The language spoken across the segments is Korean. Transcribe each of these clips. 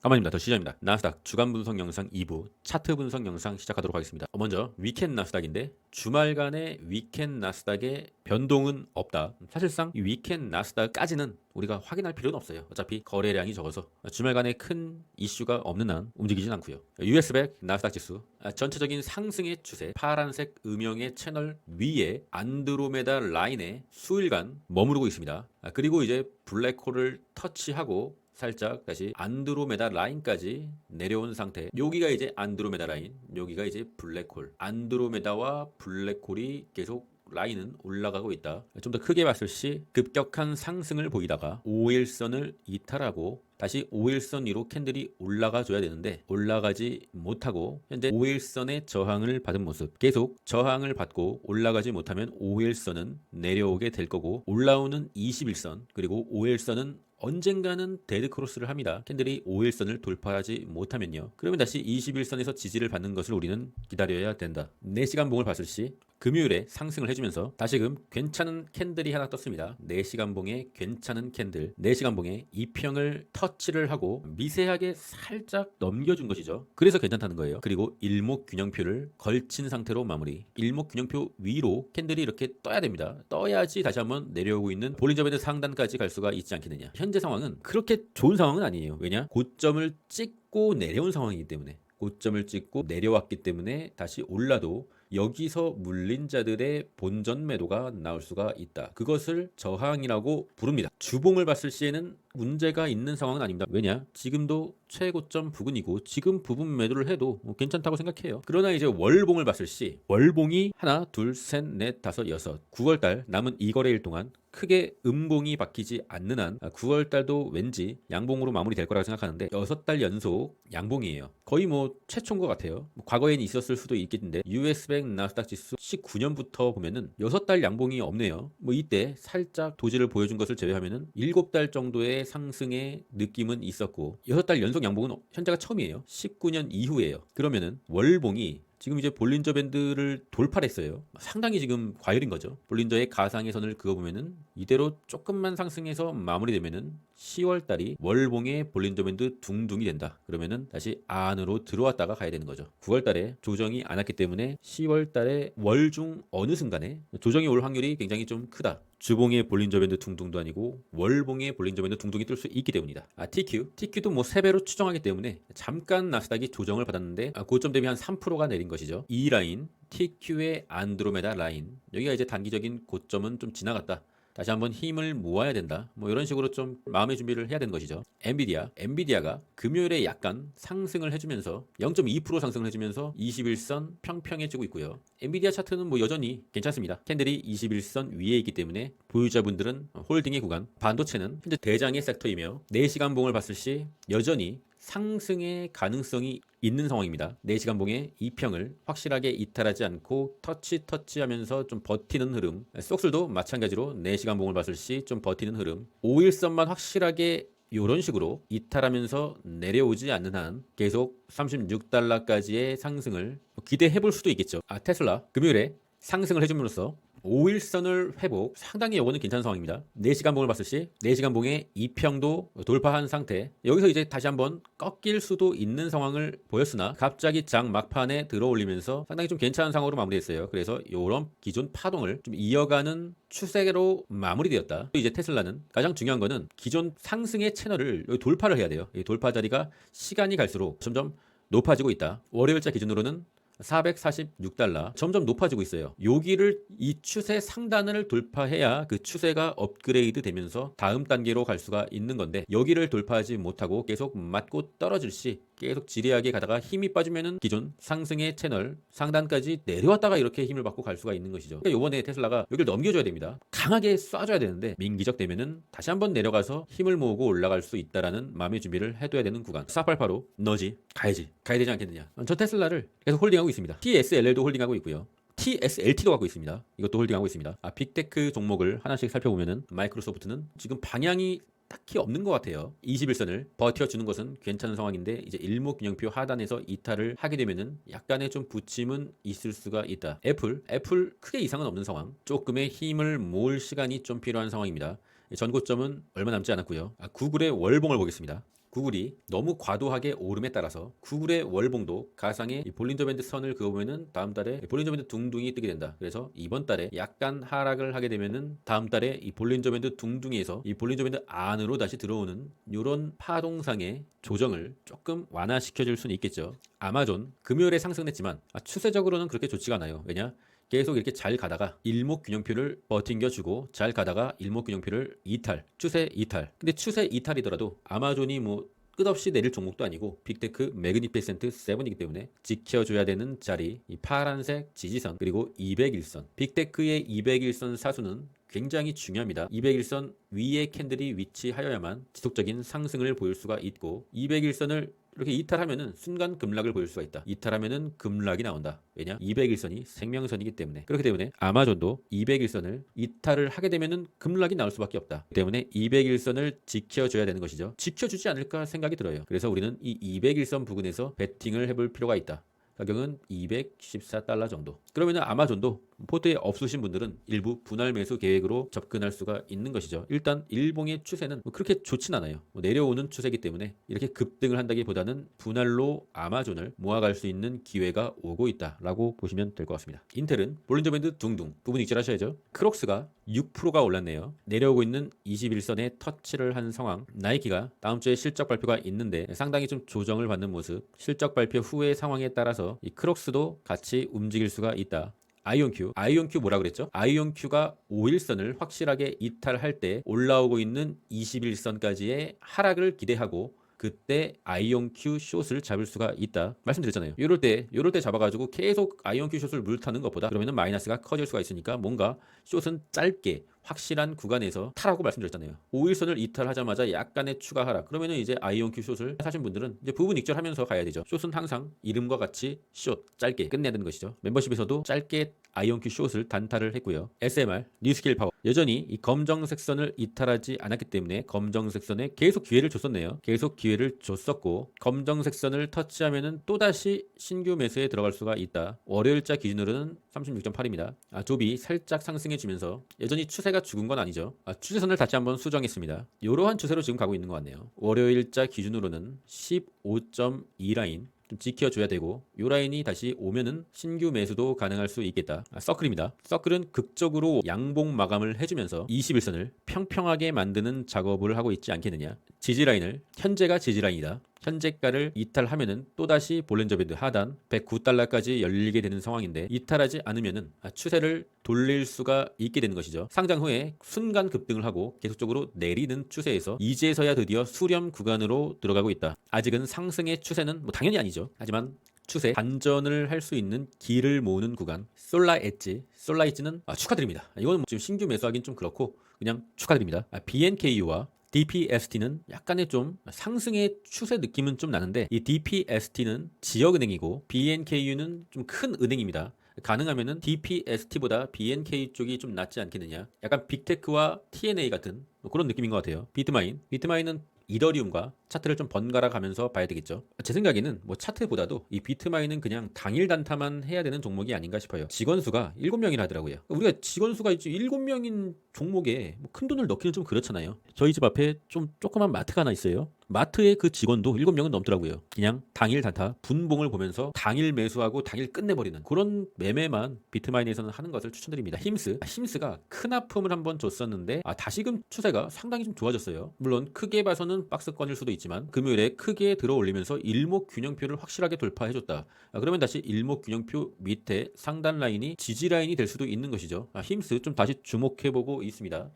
가만입니다. 더 시작입니다. 나스닥 주간 분석 영상 2부 차트 분석 영상 시작하도록 하겠습니다. 먼저 위켄 나스닥인데 주말간의 위켄 나스닥의 변동은 없다. 사실상 이 위켄 나스닥까지는 우리가 확인할 필요는 없어요. 어차피 거래량이 적어서 주말간에 큰 이슈가 없는 한 움직이진 않고요. US100 나스닥 지수 전체적인 상승의 추세 파란색 음영의 채널 위에 안드로메다 라인에 수일간 머무르고 있습니다. 그리고 이제 블랙홀을 터치하고 살짝 다시 안드로메다 라인까지 내려온 상태. 여기가 이제 안드로메다 라인, 여기가 이제 블랙홀. 안드로메다와 블랙홀이 계속 라인은 올라가고 있다. 좀 더 크게 봤을 시 급격한 상승을 보이다가 5일선을 이탈하고 다시 5일선 위로 캔들이 올라가 줘야 되는데 올라가지 못하고 현재 5일선의 저항을 받은 모습. 계속 저항을 받고 올라가지 못하면 5일선은 내려오게 될 거고 올라오는 21선 그리고 5일선은 언젠가는 데드크로스를 합니다. 캔들이 5일선을 돌파하지 못하면요. 그러면 다시 21선에서 지지를 받는 것을 우리는 기다려야 된다. 4시간 봉을 봤을 시 금요일에 상승을 해주면서 다시금 괜찮은 캔들이 하나 떴습니다. 4시간 봉에 괜찮은 캔들 4시간 봉에 2평을 터치를 하고 미세하게 살짝 넘겨준 것이죠. 그래서 괜찮다는 거예요. 그리고 일목균형표를 걸친 상태로 마무리. 일목균형표 위로 캔들이 이렇게 떠야 됩니다. 떠야지 다시 한번 내려오고 있는 볼린저 밴드 상단까지 갈 수가 있지 않겠느냐. 현재 상황은 그렇게 좋은 상황은 아니에요. 왜냐? 고점을 찍고 내려온 상황이기 때문에 고점을 찍고 내려왔기 때문에 다시 올라도 여기서 물린 자들의 본전 매도가 나올 수가 있다. 그것을 저항이라고 부릅니다. 주봉을 봤을 시에는 문제가 있는 상황은 아닙니다. 왜냐? 지금도 최고점 부근이고 지금 부분 매도를 해도 괜찮다고 생각해요. 그러나 이제 월봉을 봤을 시 월봉이 하나, 둘, 셋, 넷, 다섯, 여섯 9월달 남은 2거래일 동안 크게 음봉이 바뀌지 않는 한 9월달도 왠지 양봉으로 마무리될 거라고 생각하는데 6달 연속 양봉이에요. 거의 뭐 최초인 것 같아요. 과거에는 있었을 수도 있겠는데 US100 나스닥 지수 19년부터 보면은 6달 양봉이 없네요. 뭐 이때 살짝 도지를 보여준 것을 제외하면은 7달 정도의 상승의 느낌은 있었고 6달 연속 양봉은 현재가 처음이에요. 19년 이후에요. 그러면은 월봉이 지금 이제 볼린저 밴드를 돌파를 했어요. 상당히 지금 과열인 거죠. 볼린저의 가상의 선을 그어보면은 이대로 조금만 상승해서 마무리되면은 10월 달이 월봉의 볼린저 밴드 둥둥이 된다. 그러면은 다시 안으로 들어왔다가 가야 되는 거죠. 9월 달에 조정이 안 왔기 때문에 10월 달에 월중 어느 순간에 조정이 올 확률이 굉장히 좀 크다. 주봉의 볼린저 밴드 둥둥도 아니고 월봉의 볼린저 밴드 둥둥이 뜰 수 있기 때문이다. TQ도 뭐 3배로 추정하기 때문에 잠깐 나스닥이 조정을 받았는데 고점 대비 한 3%가 내린 것이죠. 이 라인 TQ의 안드로메다 라인 여기가 이제 단기적인 고점은 좀 지나갔다. 다시 한번 힘을 모아야 된다. 뭐 이런 식으로 좀 마음의 준비를 해야 되는 것이죠. 엔비디아가 금요일에 약간 상승을 해주면서 0.2% 상승을 해주면서 21선 평평해지고 있고요. 엔비디아 차트는 뭐 여전히 괜찮습니다. 캔들이 21선 위에 있기 때문에 보유자분들은 홀딩의 구간, 반도체는 현재 대장의 섹터이며 4시간 봉을 봤을 시 여전히 상승의 가능성이 있는 상황입니다. 4시간 봉의 2평을 확실하게 이탈하지 않고 터치하면서 좀 버티는 흐름. 쏙술도 마찬가지로 4시간 봉을 봤을 시 좀 버티는 흐름. 5일선만 확실하게 이런 식으로 이탈하면서 내려오지 않는 한 계속 36달러까지의 상승을 기대해 볼 수도 있겠죠. 테슬라 금요일에 상승을 해줌으로써 5일선을 회복 상당히 요거는 괜찮은 상황입니다. 4시간 봉을 봤을 시 4시간 봉의 2평도 돌파한 상태 여기서 이제 다시 한번 꺾일 수도 있는 상황을 보였으나 갑자기 장 막판에 들어올리면서 상당히 좀 괜찮은 상황으로 마무리했어요. 그래서 요런 기존 파동을 좀 이어가는 추세로 마무리되었다. 이제 테슬라는 가장 중요한 거는 기존 상승의 채널을 돌파를 해야 돼요. 이 돌파 자리가 시간이 갈수록 점점 높아지고 있다. 월요일자 기준으로는 446달러 점점 높아지고 있어요. 여기를 이 추세 상단을 돌파해야 그 추세가 업그레이드 되면서 다음 단계로 갈 수가 있는 건데 여기를 돌파하지 못하고 계속 맞고 떨어질 시 계속 지리하게 가다가 힘이 빠지면은 기존 상승의 채널 상단까지 내려왔다가 이렇게 힘을 받고 갈 수가 있는 것이죠. 그러니까 이번에 테슬라가 여기를 넘겨줘야 됩니다. 강하게 쏴줘야 되는데 민기적 되면은 다시 한번 내려가서 힘을 모으고 올라갈 수 있다라는 마음의 준비를 해둬야 되는 구간. 싹발파로 너지 가야 되지 않겠느냐. 저 테슬라를 계속 홀딩하고 있습니다. TSLL도 홀딩하고 있고요. TSLT도 갖고 있습니다. 이것도 홀딩하고 있습니다. 빅테크 종목을 하나씩 살펴보면은 마이크로소프트는 지금 방향이 딱히 없는 것 같아요. 21선을 버텨주는 것은 괜찮은 상황인데 이제 일목균형표 하단에서 이탈을 하게 되면은 약간의 좀 부침은 있을 수가 있다. 애플 크게 이상은 없는 상황. 조금의 힘을 모을 시간이 좀 필요한 상황입니다. 전고점은 얼마 남지 않았고요. 구글의 월봉을 보겠습니다. 구글이 너무 과도하게 오름에 따라서 구글의 월봉도 가상의 이 볼린저 밴드 선을 그어보면은 다음 달에 볼린저 밴드 둥둥이 뜨게 된다. 그래서 이번 달에 약간 하락을 하게 되면은 다음 달에 이 볼린저 밴드 둥둥이에서 이 볼린저 밴드 안으로 다시 들어오는 이런 파동상의 조정을 조금 완화시켜 줄 수는 있겠죠. 아마존 금요일에 상승했지만 추세적으로는 그렇게 좋지가 않아요. 왜냐? 계속 이렇게 잘 가다가 일목균형표를 버팅겨주고 잘 가다가 일목균형표를 이탈, 추세 이탈. 근데 추세 이탈이더라도 아마존이 뭐 끝없이 내릴 종목도 아니고 빅테크 매그니피센트 7이기 때문에 지켜줘야 되는 자리, 이 파란색 지지선 그리고 201선, 빅테크의 201선 사수는 굉장히 중요합니다. 201선 위에 캔들이 위치하여야만 지속적인 상승을 보일 수가 있고 201선을 이렇게 이탈하면은 순간 급락을 보일 수가 있다. 이탈하면은 급락이 나온다. 왜냐? 201선이 생명선이기 때문에. 그렇기 때문에 아마존도 201선을 이탈을 하게 되면은 급락이 나올 수밖에 없다. 때문에 201선을 지켜줘야 되는 것이죠. 지켜주지 않을까 생각이 들어요. 그래서 우리는 이 201선 부근에서 베팅을 해볼 필요가 있다. 가격은 214달러 정도. 그러면 아마존도 포트에 없으신 분들은 일부 분할 매수 계획으로 접근할 수가 있는 것이죠. 일단 일봉의 추세는 그렇게 좋진 않아요. 내려오는 추세이기 때문에 이렇게 급등을 한다기보다는 분할로 아마존을 모아갈 수 있는 기회가 오고 있다라고 보시면 될 것 같습니다. 인텔은 볼린저 밴드 둥둥 부분 익절하셔야죠. 크록스가 6%가 올랐네요. 내려오고 있는 21선에 터치를 한 상황. 나이키가 다음 주에 실적 발표가 있는데 상당히 좀 조정을 받는 모습. 실적 발표 후의 상황에 따라서 이 크록스도 같이 움직일 수가 있다. 아이온큐 뭐라 그랬죠? 아이온큐가 5일선을 확실하게 이탈할 때 올라오고 있는 21선까지의 하락을 기대하고 그때 아이온큐 숏을 잡을 수가 있다 말씀드렸잖아요. 요럴 때 잡아가지고 계속 아이온큐 숏을 물타는 것보다 그러면은 마이너스가 커질 수가 있으니까 뭔가 숏은 짧게 확실한 구간에서 타라고 말씀드렸잖아요. 5일선을 이탈하자마자 약간의 추가 하락. 그러면은 이제 아이온큐 숏을 사신 분들은 이제 부분 익절하면서 가야 되죠. 숏은 항상 이름과 같이 숏 짧게 끝내야 되는 것이죠. 멤버십에서도 짧게 아이온큐 숏을 단타를 했고요. SMR 뉴스킬 파워 여전히 이 검정색 선을 이탈하지 않았기 때문에 검정색 선에 계속 기회를 줬었네요. 계속 기회를 줬었고 검정색 선을 터치하면은 또다시 신규 매수에 들어갈 수가 있다. 월요일자 기준으로는 36.8입니다. 조비 살짝 상승해주면서 여전히 추세가 죽은 건 아니죠. 추세선을 다시 한번 수정했습니다. 이러한 추세로 지금 가고 있는 것 같네요. 월요일자 기준으로는 15.2 라인 좀 지켜줘야 되고 이 라인이 다시 오면은 신규 매수도 가능할 수 있겠다. 서클입니다. 서클은 극적으로 양봉 마감을 해주면서 21선을 평평하게 만드는 작업을 하고 있지 않겠느냐. 지지라인을 현재가 지지라인이다. 현재가를 이탈하면은 또다시 볼린저 밴드 하단 109달러까지 열리게 되는 상황인데 이탈하지 않으면은 추세를 돌릴 수가 있게 되는 것이죠. 상장 후에 순간 급등을 하고 계속적으로 내리는 추세에서 이제서야 드디어 수렴 구간으로 들어가고 있다. 아직은 상승의 추세는 당연히 아니죠. 하지만 추세 반전을 할 수 있는 길을 모으는 구간 솔라 엣지는 축하드립니다. 이거는 지금 신규 매수하기는 좀 그렇고 그냥 축하드립니다. BNKU와 DPST는 약간의 좀 상승의 추세 느낌은 좀 나는데 이 DPST는 지역은행이고 BNKU는 좀 큰 은행입니다. 가능하면은 DPST보다 BNK 쪽이 좀 낫지 않겠느냐. 약간 빅테크와 TNA 같은 그런 느낌인 것 같아요. 비트마인은 이더리움과 차트를 좀 번갈아 가면서 봐야 되겠죠. 제 생각에는 뭐 차트보다도 이 비트마인은 그냥 당일 단타만 해야 되는 종목이 아닌가 싶어요. 직원 수가 7명이나 하더라고요. 우리가 직원 수가 7명인 종목에 큰 돈을 넣기는 좀 그렇잖아요. 저희 집 앞에 좀 조그만 마트가 하나 있어요. 마트의 그 직원도 7명은 넘더라고요. 그냥 당일 단타 분봉을 보면서 당일 매수하고 당일 끝내버리는 그런 매매만 비트마인에서는 하는 것을 추천드립니다. 힘스가 큰 아픔을 한번 줬었는데 다시금 추세가 상당히 좀 좋아졌어요. 물론 크게 봐서는 박스권일 수도 있지만 금요일에 크게 들어올리면서 일목균형표를 확실하게 돌파해줬다. 그러면 다시 일목균형표 밑에 상단 라인이 지지 라인이 될 수도 있는 것이죠. 힘스 좀 다시 주목해보고 있습니다.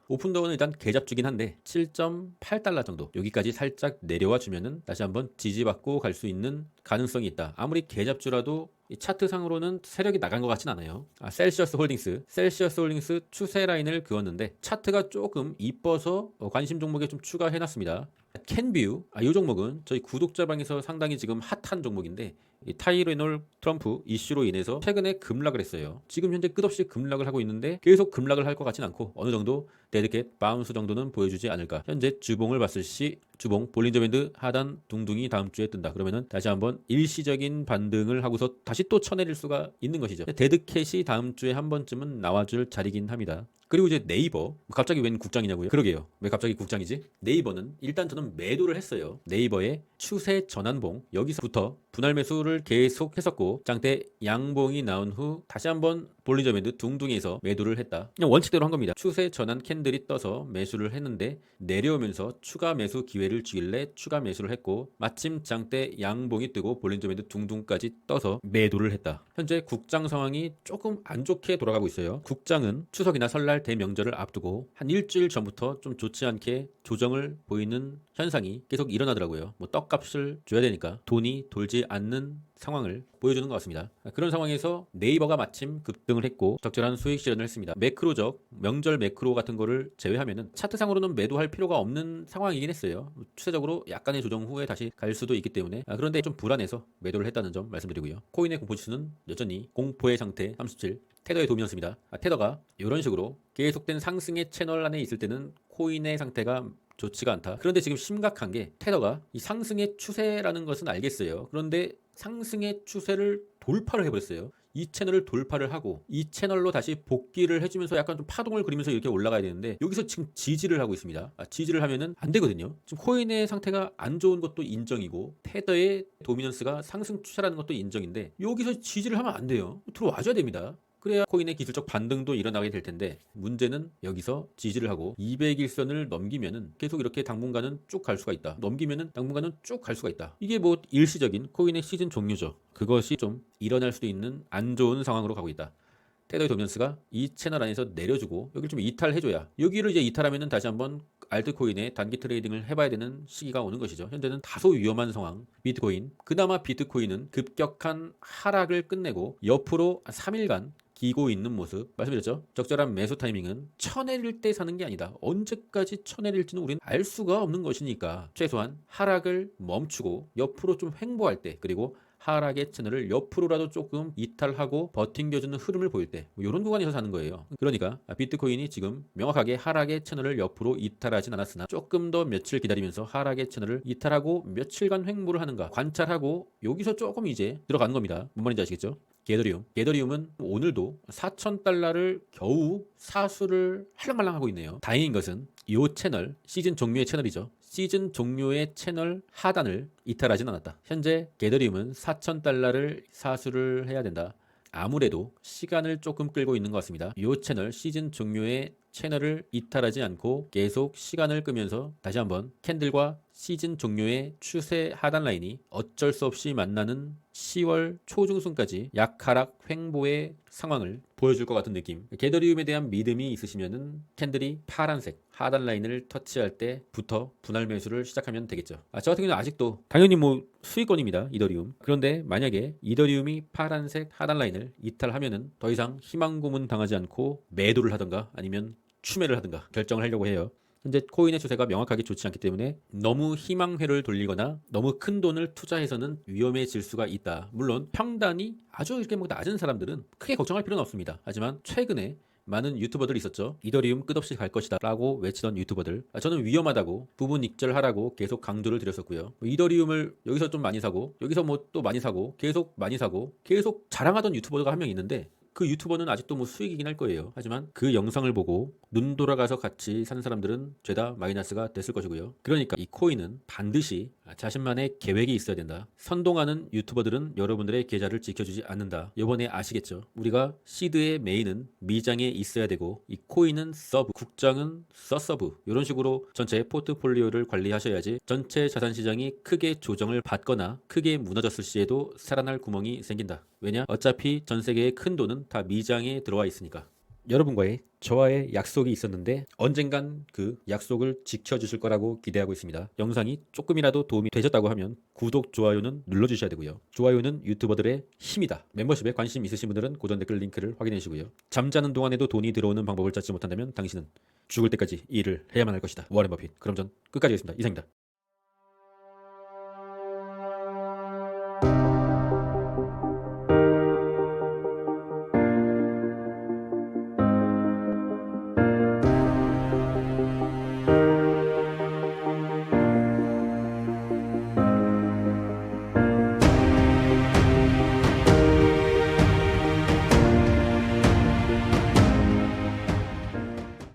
오픈도어는 일단 개잡주긴 한데 7.8달러 정도 여기까지 살짝 내려와 주면은 다시 한번 지지받고 갈 수 있는 가능성이 있다. 아무리 개잡주라도 이 차트상으로는 세력이 나간 것 같진 않아요. 셀시어스 홀딩스 추세 라인을 그었는데 차트가 조금 이뻐서 관심 종목에 좀 추가해놨습니다. 캔뷰 이 종목은 저희 구독자방에서 상당히 지금 핫한 종목인데 이 타이레놀 트럼프 이슈로 인해서 최근에 급락을 했어요. 지금 현재 끝없이 급락을 하고 있는데 계속 급락을 할 것 같진 않고 어느 정도 데드캣 바운스 정도는 보여주지 않을까. 현재 주봉을 봤을 시 주봉 볼린저 밴드 하단 둥둥이 다음 주에 뜬다. 그러면은 다시 한번 일시적인 반등을 하고서 다시 또 쳐내릴 수가 있는 것이죠. 데드캣이 다음 주에 한 번쯤은 나와줄 자리긴 합니다. 그리고 이제 네이버 갑자기 웬 국장이냐고요? 그러게요. 왜 갑자기 국장이지? 네이버는 일단 저는 매도를 했어요. 네이버의 추세 전환봉 여기서부터 분할 매수를 계속 했었고 장대 양봉이 나온 후 다시 한번 볼린저 밴드 둥둥이에서 매도를 했다. 그냥 원칙대로 한 겁니다. 추세 전환 캔들이 떠서 매수를 했는데 내려오면서 추가 매수 기회를 주길래 추가 매수를 했고 마침 장대 양봉이 뜨고 볼린저 밴드 둥둥까지 떠서 매도를 했다. 현재 국장 상황이 조금 안 좋게 돌아가고 있어요. 국장은 추석이나 설날 대명절을 앞두고 한 일주일 전부터 좀 좋지 않게 조정을 보이는 현상이 계속 일어나더라고요. 뭐 떡값을 줘야 되니까 돈이 돌지 않는 상황을 보여주는 것 같습니다. 그런 상황에서 네이버가 마침 급등을 했고 적절한 수익 실현을 했습니다. 매크로적 명절 매크로 같은 거를 제외하면은 차트상으로는 매도할 필요가 없는 상황이긴 했어요. 추세적으로 약간의 조정 후에 다시 갈 수도 있기 때문에 그런데 좀 불안해서 매도를 했다는 점 말씀드리고요. 코인의 공포지수는 여전히 공포의 상태 37 테더의 도미넌스입니다. 테더가 이런 식으로 계속된 상승의 채널 안에 있을 때는 코인의 상태가 좋지가 않다. 그런데 지금 심각한 게 테더가 이 상승의 추세라는 것은 알겠어요. 그런데 상승의 추세를 돌파를 해버렸어요. 이 채널을 돌파를 하고 이 채널로 다시 복귀를 해주면서 약간 좀 파동을 그리면서 이렇게 올라가야 되는데 여기서 지금 지지를 하고 있습니다. 지지를 하면은 안 되거든요. 지금 코인의 상태가 안 좋은 것도 인정이고 테더의 도미넌스가 상승 추세라는 것도 인정인데 여기서 지지를 하면 안 돼요. 들어와줘야 됩니다. 그래야 코인의 기술적 반등도 일어나게 될 텐데 문제는 여기서 지지를 하고 200일선을 넘기면은 계속 이렇게 당분간은 쭉 갈 수가 있다. 넘기면은 당분간은 쭉 갈 수가 있다. 이게 뭐 일시적인 코인의 시즌 종료죠. 그것이 좀 일어날 수도 있는 안 좋은 상황으로 가고 있다. 테더의 도미넌스가 이 채널 안에서 내려주고 여기를 좀 이탈해줘야 여기를 이제 이탈하면은 다시 한번 알트코인의 단기 트레이딩을 해봐야 되는 시기가 오는 것이죠. 현재는 다소 위험한 상황. 비트코인 그나마 비트코인은 급격한 하락을 끝내고 옆으로 3일간 기고 있는 모습 말씀드렸죠. 적절한 매수 타이밍은 쳐내릴 때 사는 게 아니다. 언제까지 쳐내릴지는 우리는 알 수가 없는 것이니까 최소한 하락을 멈추고 옆으로 좀 횡보할 때 그리고 하락의 채널을 옆으로라도 조금 이탈하고 버팅겨주는 흐름을 보일 때 이런 구간에서 사는 거예요. 그러니까 비트코인이 지금 명확하게 하락의 채널을 옆으로 이탈하진 않았으나 조금 더 며칠 기다리면서 하락의 채널을 이탈하고 며칠간 횡보를 하는가 관찰하고 여기서 조금 이제 들어가는 겁니다. 뭔 말인지 아시겠죠? 게더리움은 오늘도 4,000달러를 겨우 사수를 할랑말랑하고 있네요. 다행인 것은 이 채널 시즌 종료의 채널이죠. 시즌 종료의 채널 하단을 이탈하진 않았다. 현재 게더리움은 4,000달러를 사수를 해야 된다. 아무래도 시간을 조금 끌고 있는 것 같습니다. 이 채널 시즌 종료의 채널을 이탈하지 않고 계속 시간을 끄면서 다시 한번 캔들과 시즌 종료의 추세 하단 라인이 어쩔 수 없이 만나는 10월 초중순까지 약하락 횡보의 상황을 보여줄 것 같은 느낌. 게더리움에 대한 믿음이 있으시면은 캔들이 파란색 하단 라인을 터치할 때부터 분할 매수를 시작하면 되겠죠. 저 같은 경우는 아직도 당연히 뭐 수익권입니다. 이더리움. 그런데 만약에 이더리움이 파란색 하단 라인을 이탈하면은 더 이상 희망 고문 당하지 않고 매도를 하던가 아니면 추매를 하든가 결정을 하려고 해요. 현재 코인의 추세가 명확하게 좋지 않기 때문에 너무 희망회를 돌리거나 너무 큰 돈을 투자해서는 위험해질 수가 있다. 물론 평단이 아주 이렇게 뭐 낮은 사람들은 크게 걱정할 필요는 없습니다. 하지만 최근에 많은 유튜버들이 있었죠. 이더리움 끝없이 갈 것이다 라고 외치던 유튜버들 저는 위험하다고 부분 익절하라고 계속 강조를 드렸었고요. 이더리움을 여기서 좀 많이 사고 여기서 뭐 또 많이 사고 계속 많이 사고 계속 자랑하던 유튜버가 한 명 있는데 그 유튜버는 아직도 뭐 수익이긴 할 거예요. 하지만 그 영상을 보고 눈 돌아가서 같이 산 사람들은 죄다 마이너스가 됐을 것이고요. 그러니까 이 코인은 반드시 자신만의 계획이 있어야 된다. 선동하는 유튜버들은 여러분들의 계좌를 지켜주지 않는다. 이번에 아시겠죠? 우리가 시드의 메인은 미장에 있어야 되고 이 코인은 서브, 국장은 서서브 이런 식으로 전체 포트폴리오를 관리하셔야지 전체 자산시장이 크게 조정을 받거나 크게 무너졌을 시에도 살아날 구멍이 생긴다. 왜냐? 어차피 전 세계의 큰 돈은 다 미장에 들어와 있으니까. 여러분과의 저와의 약속이 있었는데 언젠간 그 약속을 지켜주실 거라고 기대하고 있습니다. 영상이 조금이라도 도움이 되셨다고 하면 구독, 좋아요는 눌러주셔야 되고요. 좋아요는 유튜버들의 힘이다. 멤버십에 관심 있으신 분들은 고전 댓글 링크를 확인해 주시고요. 잠자는 동안에도 돈이 들어오는 방법을 찾지 못한다면 당신은 죽을 때까지 이 일을 해야만 할 것이다. 워렌 버핏. 그럼 전 끝까지 하겠습니다. 이상입니다.